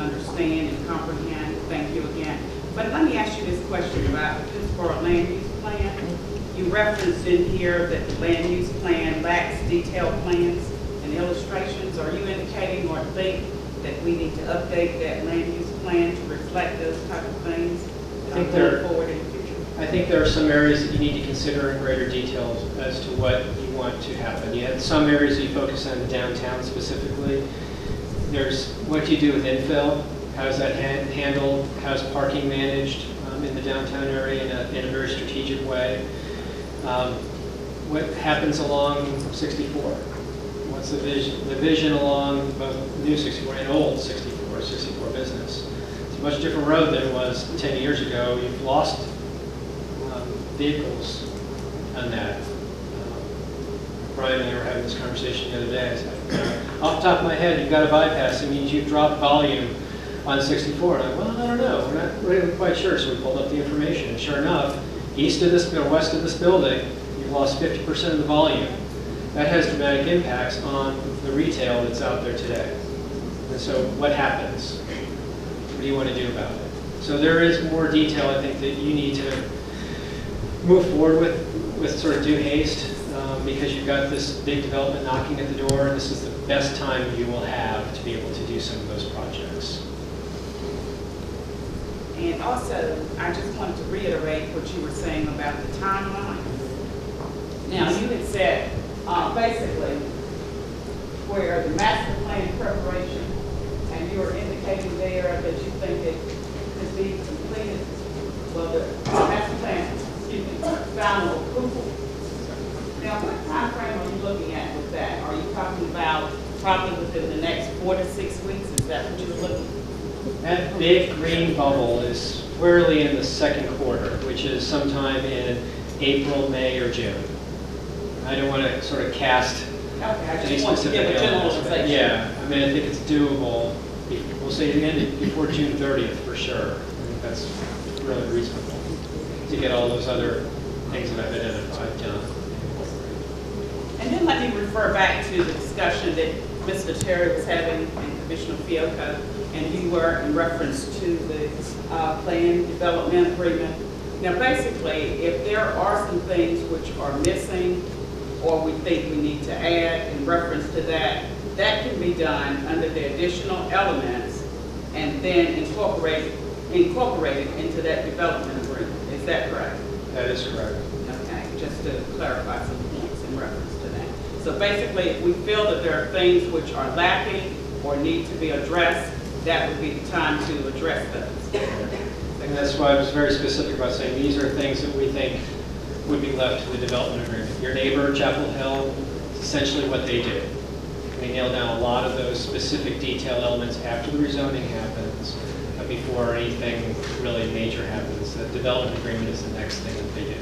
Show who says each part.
Speaker 1: understand and comprehend. Thank you again. But let me ask you this question about the Pittsboro Land Use Plan. You referenced in here that the land use plan lacks detailed plans and illustrations. Are you indicating or think that we need to update that land use plan to reflect those type of things going forward in the future?
Speaker 2: I think there are some areas that you need to consider in greater detail as to what you want to happen. You have some areas that you focus on the downtown specifically. There's what you do with infill. How's that handled? How's parking managed in the downtown area in a very strategic way? What happens along 64? What's the vision? The vision along both new 64 and old 64 business. It's a much different road than it was 10 years ago. You've lost vehicles on that. Brian and I were having this conversation the other day. I said, off the top of my head, you've got a bypass. It means you've dropped volume on 64. And I'm like, well, I don't know. We're not really quite sure. So we pulled up the information. And sure enough, east of this or west of this building, you've lost 50% of the volume. That has dramatic impacts on the retail that's out there today. And so what happens? What do you want to do about it? So there is more detail, I think, that you need to move forward with sort of due haste because you've got this big development knocking at the door, and this is the best time you will have to be able to do some of those projects.
Speaker 1: And also, I just wanted to reiterate what you were saying about the timeline. Now, you had said, basically, where the master plan preparation, and you were indicating there that you think it could be completed, well, the master plan, final approval. Now, what time frame are you looking at with that? Are you talking about probably within the next 4 to 6 weeks? Is that what you're looking at?
Speaker 2: That big green bubble is squarely in the second quarter, which is sometime in April, May, or June. I don't want to sort of cast any specific elements, but yeah, I mean, I think it's doable. We'll say the end before June 30th for sure. I think that's really reasonable to get all those other things that I've identified done.
Speaker 1: And then let me refer back to the discussion that Mr. Terry was having and Commissioner Fiocco, and you were in reference to the plan development agreement. Now, basically, if there are some things which are missing or we think we need to add in reference to that, that can be done under the additional elements and then incorporated into that development agreement. Is that correct?
Speaker 2: That is correct.
Speaker 1: Okay, just to clarify some points in reference to that. So basically, if we feel that there are things which are lacking or need to be addressed, that would be the time to address those.
Speaker 2: And that's why I was very specific about saying these are things that we think would be left to the development agreement. Your neighbor, Chapel Hill, is essentially what they did. They nailed down a lot of those specific detail elements after the rezoning happens, but before anything really major happens. The development agreement is the next thing that they do.